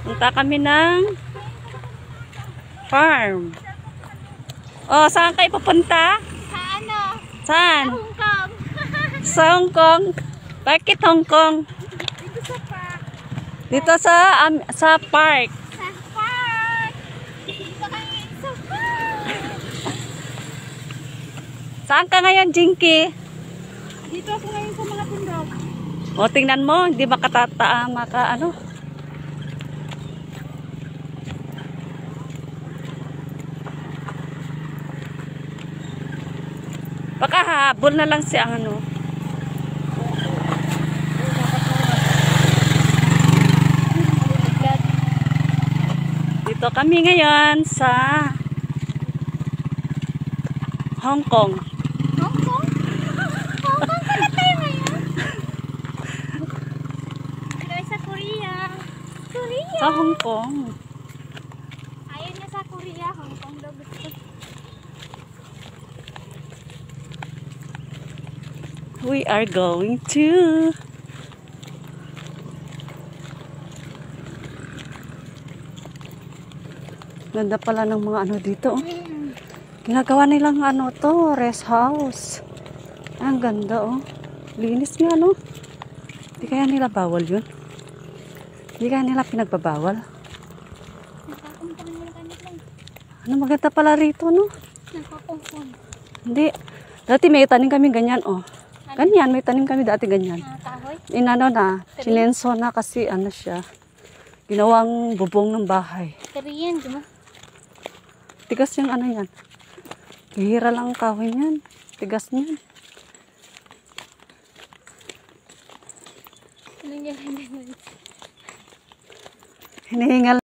Punta kami ng farm. Oh, saan kayo pupunta? Sa ano? Saan? Sa Hong Kong. Sa Hong Kong. Bakit Hong Kong? Dito sa park. Dito sa park. Sa park. Dito kami sa park. Saan ka ngayon, Jinky? Dito ako ngayon sa mga bundok. O, tingnan mo, hindi ano. Baka habol na lang si ano. Dito kami ngayon sa Hong Kong. Hong Kong? Hong Kong pala tayo ngayon. Tayo sa Korea. Korea? Sa Hong Kong. Ayaw niya sa Korea. Hong Kong daw gusto. We are going to ganda pala ng mga ano dito. Oh. Ginagawa nilang ano to, rest house. Ang ganda oh. Linis nga no. Hindi kaya nila bawal yun? Hindi kaya nila pinagbabawal? Ano maganda pala rito no? Nagpapumpon. Hindi. Dati may tanim kami ganyan oh. Ganyan, may tanim kami dati ganyan. Kahoy? Inano na, sinenso na kasi ano siya. Ginawang bubong ng bahay. Korean, di ba? Tigas yung ano yan. Hihira lang ang kahoy niyan. Tigas niyan. Anong ganyan? Hinihingal